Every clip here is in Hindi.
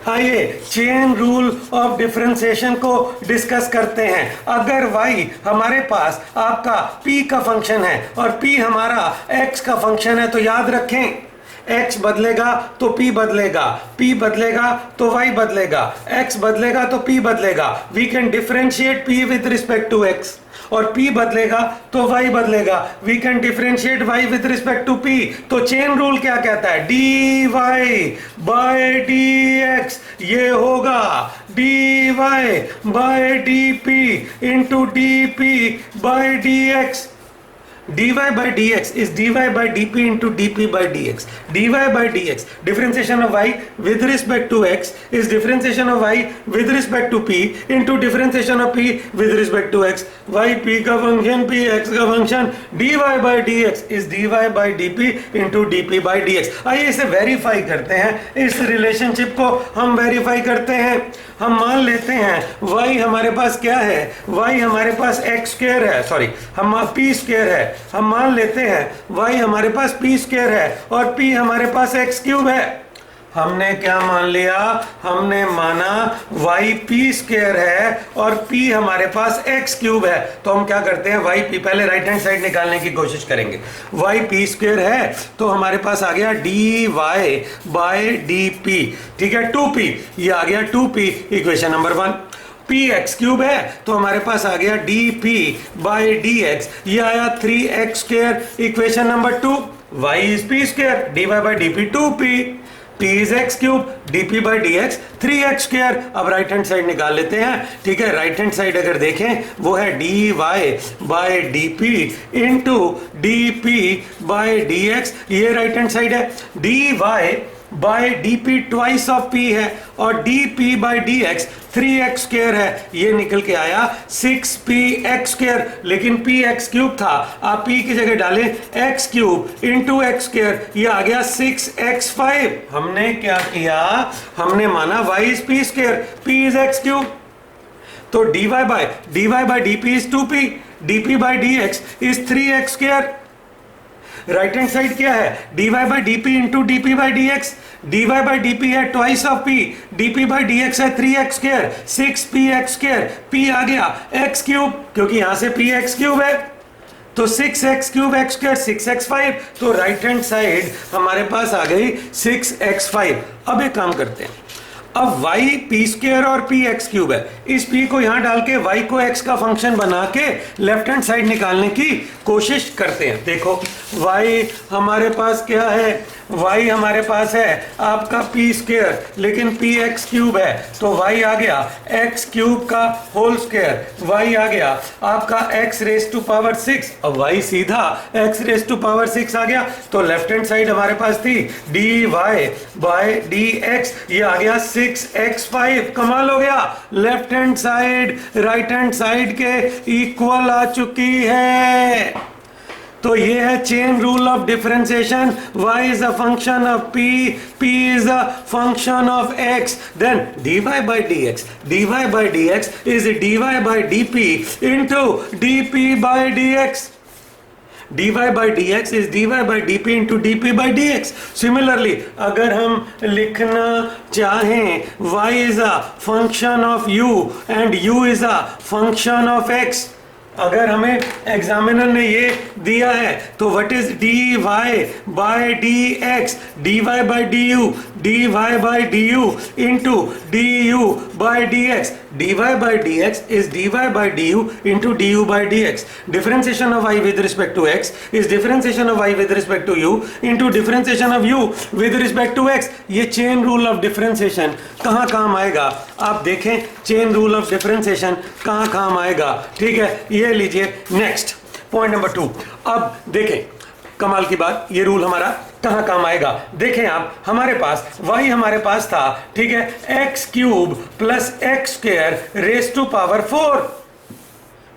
आइए चेन रूल ऑफ डिफरेंशिएशन को डिस्कस करते हैं। अगर y हमारे पास आपका p का फंक्शन है और p हमारा x का फंक्शन है, तो याद रखें x बदलेगा तो p बदलेगा, p बदलेगा तो y बदलेगा, x बदलेगा तो p बदलेगा। We can differentiate p with respect to x, और p बदलेगा तो y बदलेगा। We can differentiate y with respect to p। तो चेन रूल क्या कहता है? dy बाय dx ये होगा dy by dp into dp by dx। dy by dx is dy by dp into dp by dx. dy by dx, differentiation of y with respect to x is differentiation of y with respect to p into differentiation of p with respect to x. y p का फंक्शन, p x का function, dy by dx is dy by dp into dp by dx। आइए इसे वेरीफाई करते हैं। इस रिलेशनशिप को हम वेरीफाई करते हैं। हम मान लेते हैं y हमारे पास क्या है? y हमारे पास x स्क्वायर है, सॉरी हम p स्क्वायर है। हम मान लेते हैं y हमारे पास p स्क्वायर है और p हमारे पास x क्यूब है। हमने क्या मान लिया? हमने माना y p स्क्वायर है और p हमारे पास x क्यूब है। तो हम क्या करते हैं, y p पहले राइट हैंड साइड निकालने की कोशिश करेंगे। y p स्क्वायर है तो हमारे पास आ गया dy बाय dp, ठीक है 2p, ये आ गया 2p equation number 1। p x cube है तो हमारे पास आ गया dp बाय dx, ये आया 3x square equation number 2। y is p square, dy by dp 2p, p is x cube, dp by dx 3x square. अब राइट हैंड साइड निकाल लेते हैं, ठीक है। राइट हैंड साइड अगर देखें वो है dy by dp into dp by dx, ये राइट हैंड साइड है। dy by dp twice of p है और dp by dx 3x square है, ये निकल के आया 6px स्क्वायर, लेकिन px क्यूब था, आप p की जगह डालें x cube into x square, ये आ गया 6x5। हमने क्या किया? हमने माना y is p square, p is x cube, तो dy by dp is 2p, dp by dx is 3x square. Right hand side क्या है? dy by dp into dp by dx, dy by dp है twice of p, dp by dx है 3x square, 6px square, p आ गया x क्यूब, क्योंकि यहां से p x क्यूब है, तो 6x cube x square 6x5। तो राइट हैंड साइड हमारे पास आ गई 6x5। अब एक काम करते हैं, अब y p स्क्वायर और p x क्यूब है, इस p को यहां डाल के y को x का फंक्शन बना के लेफ्ट हैंड साइड निकालने की कोशिश करते हैं। देखो y हमारे पास क्या है? y हमारे पास है आपका p स्क्वायर, लेकिन p x क्यूब है, तो y आ गया x क्यूब का होल स्क्वायर, y आ गया आपका x रेज टू पावर 6, अब y सीधा x रेज टू पावर 6 आ गया। तो लेफ्ट हैंड साइड हमारे पास थी dy बाय dx, ये आ गया 6x5। कमाल हो गया, left hand side right hand side के इक्वल आ चुकी है। तो ये है chain rule of differentiation. y is a function of p, p is a function of x, then dy by dx is dy by dp into dp by dx। dy by dx is dy by dp into dp by dx। Similarly अगर हम लिखना चाहें y is a function of u and u is a function of x, अगर हमें एग्जामिनर ने ये दिया है तो what is dy by dx, dy by du into du by dx, dy by dx is dy by du into du by dx। Differentiation of y with respect to x is differentiation of y with respect to u into differentiation of u with respect to x। ये चेन रूल ऑफ डिफरेंशिएशन कहाँ काम आएगा? आप देखें चेन रूल ऑफ डिफरेंशिएशन कहाँ काम आएगा, ठीक है। ये लीजिए नेक्स्ट पॉइंट नंबर 2। अब देखें कमाल की बात, ये रूल हमारा कहाँ काम आएगा? देखें आप, हमारे पास y हमारे पास था, ठीक है, x cube plus x square raise to power 4।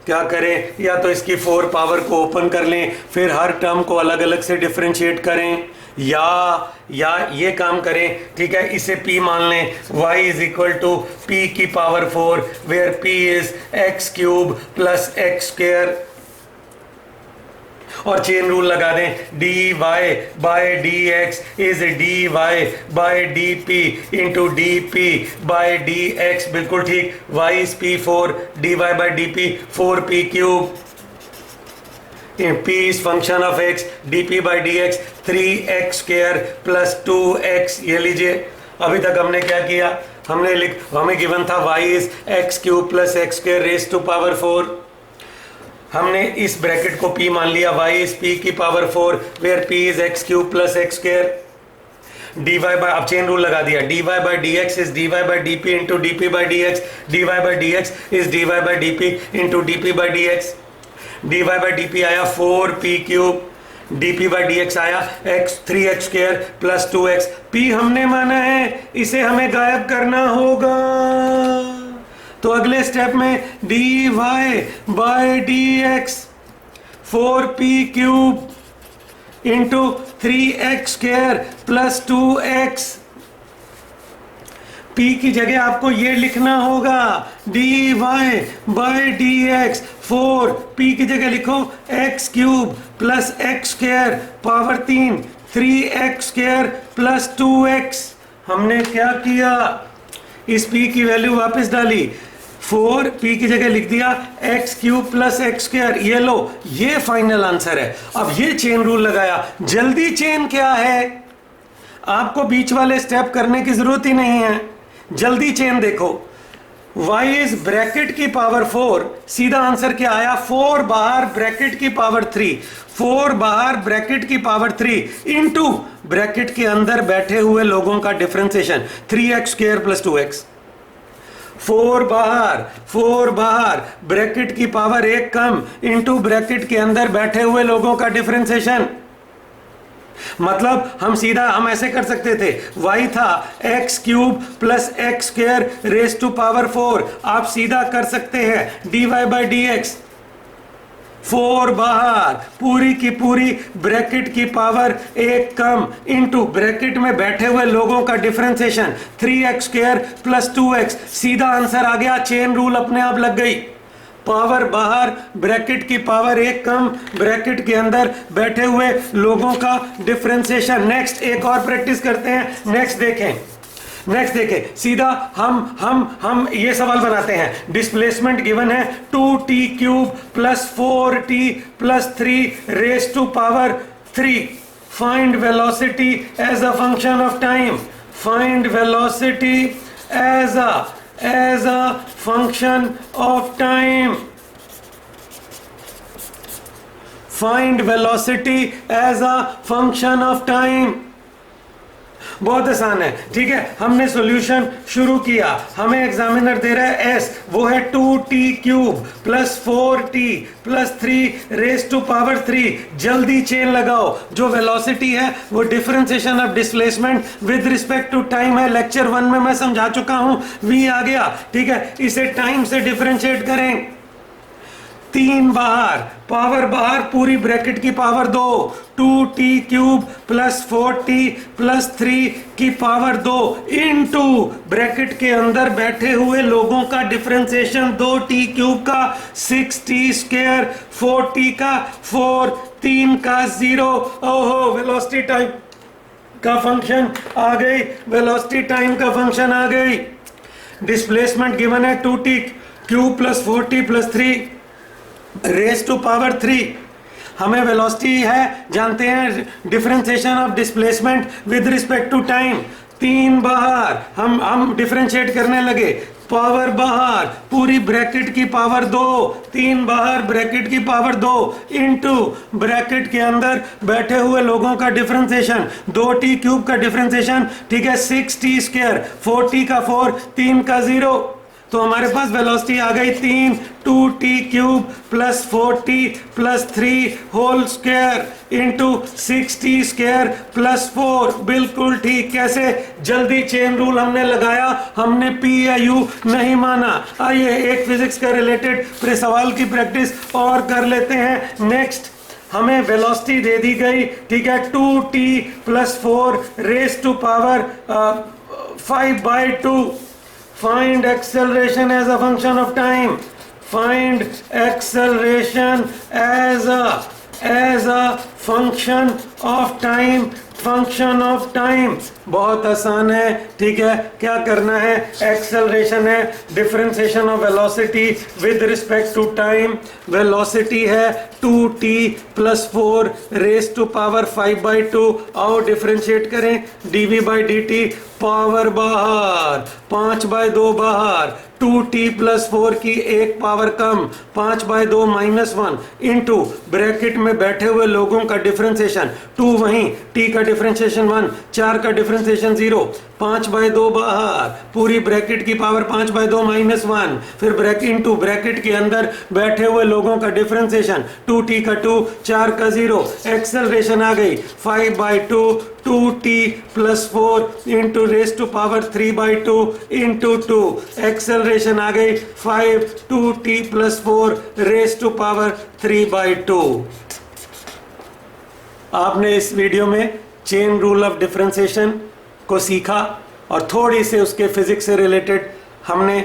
क्या करें? या तो इसकी 4 पावर को ओपन कर लें, फिर हर टर्म को अलग अलग से डिफरेंशिएट करें, या ये काम करें, ठीक है, इसे p मान लें, y is equal to p की power 4 where p is x cube plus x square. और चेन रूल लगा दें, d y by d x is d y by d p into d p by d x. बिल्कुल ठीक, y is p 4, d y by d p 4p cube, p is function of x, dp by dx 3x square plus 2x। ये लीजिए, अभी तक हमने क्या किया, हमें गिवन था y is x cube plus x square raise to power 4। हमने इस ब्रैकेट को p मान लिया, y is p की power 4 where p is x cube plus x square. dy by, अब चेन रूल लगा दिया, dy by dx is dy by dp into dp by dx, dy by dx is dy by dp into dp by dx। dy by D आया 4p cube, dp by dx आया x 3x square plus 2x। p हमने माना है, इसे हमें गायब करना होगा। तो अगले स्टेप में dy by dx 4p cube into 3x square plus 2x। p की जगह आपको ये लिखना होगा, dy बाय dx 4, p की जगह लिखो x cube plus x square power 3 3x square plus 2x। हमने क्या किया, इस p की वैल्यू वापस डाली, 4p की जगह लिख दिया x cube plus x square. ये लो, ये फाइनल आंसर है। अब ये चेन रूल लगाया, जल्दी चेन क्या है, आपको बीच वाले स्टेप करने की जरूरत ही नहीं है, जल्दी चेन देखो। y इज ब्रैकेट की पावर 4, सीधा आंसर क्या आया, 4 बाहर ब्रैकेट की पावर 3, 4 बाहर ब्रैकेट की पावर 3 इंटू ब्रैकेट के अंदर बैठे हुए लोगों का differentiation 3x square plus 2x। 4 बाहर ब्रैकेट की पावर 1 कम इंटू ब्रैकेट के अंदर बैठे हुए लोगों का डिफरेंशिएशन। मतलब हम ऐसे कर सकते थे, y था x cube plus x square raise to power 4, आप सीधा कर सकते हैं dy बाय dx 4 बाहर पूरी की पूरी ब्रैकेट की पावर 1 कम इंटू ब्रैकेट में बैठे हुए लोगों का differentiation 3x square plus 2x। सीधा आंसर आ गया, चेन रूल अपने आप लग गई। पावर बाहर ब्रैकेट की पावर 1 कम ब्रैकेट के अंदर बैठे हुए लोगों का डिफरेंशिएशन। नेक्स्ट एक और प्रैक्टिस करते हैं, नेक्स्ट देखें सीधा हम ये सवाल बनाते हैं। डिस्प्लेसमेंट गिवन है 2t cube plus 4t plus 3 raise to power 3। Find velocity as a function of time, find velocity as a function of time, find velocity as a function of time। बहुत आसान है, ठीक है। हमने सॉल्यूशन शुरू किया, हमें एग्जामिनर दे रहा है s, वो है 2t cube plus 4t plus 3 raise to power 3। जल्दी चेन लगाओ, जो वेलोसिटी है वो differentiation of displacement with respect to time है। लेक्चर 1 में मैं समझा चुका हूं, v आ गया, ठीक है। इसे टाइम से डिफरेंशिएट करें, 3 बाहर, पावर बाहर पूरी ब्रैकेट की power 2, 2t cube plus 4t plus 3 की पावर 2 इनटू ब्रैकेट के अंदर बैठे हुए लोगों का डिफरेंशिएशन 2t क्यूब का 6t स्क्वायर, 4t का 4, 3 का 0। ओहो, वेलोसिटी टाइम का फंक्शन आ गई, वेलोसिटी टाइम का फंक्शन आ गई। डिस्प्लेसमेंट गिवन है 2t cube plus 4t plus 3 raise to power 3। हमें वेलोसिटी है जानते हैं, differentiation of displacement with respect to time. 3 बाहर हम डिफरेंशिएट करने लगे, पावर बाहर पूरी ब्रैकेट की पावर 2, 3 बाहर ब्रैकेट की पावर 2 इनटू ब्रैकेट के अंदर बैठे हुए लोगों का डिफरेंशिएशन 2t क्यूब का डिफरेंशिएशन, ठीक है, 6t स्क्वायर, 4t का 4, 3 का 0। तो हमारे पास वेलोसिटी आ गई 3 2t cube plus 4t plus 3 whole square into 6t square plus 4। बिल्कुल ठीक, कैसे, जल्दी चेन रूल हमने लगाया, हमने p या u नहीं माना। आइए एक फिजिक्स का रिलेटेड सवाल की प्रैक्टिस और कर लेते हैं। नेक्स्ट हमें वेलोसिटी दे दी गई, ठीक है, 2t plus 4 raise to power 5/2। Find acceleration as a function of time. Find acceleration as a as a function of time, function of time. बहुत आसान है, ठीक है। क्या करना है, एक्सेलरेशन है, differentiation of velocity with respect to time. Velocity है 2t + 4 रेज टू पावर 5/2। आओ डिफरेंशिएट करें, dv/dt, पावर बाहर 5/2 बाहर, 2t + 4 की एक पावर कम, 5/2 -1 इंटू ब्रैकेट में बैठे हुए लोगों का डिफरेंशिएशन 2 वहीं, t का डिफरेंशिएशन 1, 4 का डिफरेंशिएशन 0, 5/2 बाहर, पूरी ब्रैकेट की पावर 5/2 -1, फिर ब्रैकेट इंटू ब्रैकेट के अंदर बैठे हुए लोगों का डिफरेंशिएशन 2t का 2, 4 का 0। एक्सेलरेशन आ गई 5/2 2t + 4 into raise to power 3/2 into 2। Acceleration आ गई 5 2t + 4 रेज टू पावर 3/2। आपने इस वीडियो में चेन रूल ऑफ डिफरेंशिएशन को सीखा और थोड़ी से उसके फिजिक्स से रिलेटेड हमने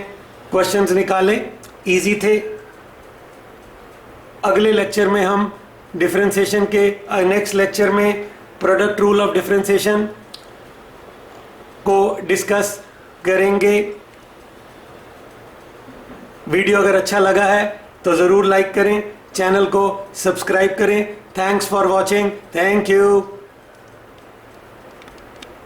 क्वेश्चंस निकाले, इजी थे। अगले लेक्चर में हम डिफरेंशिएशन के नेक्स्ट लेक्चर में प्रोडक्ट रूल ऑफ डिफरेंशिएशन को डिस्कस करेंगे। वीडियो अगर अच्छा लगा है तो ज़रूर लाइक करें, चैनल को सब्सक्राइब करें। Thanks for watching, thank you.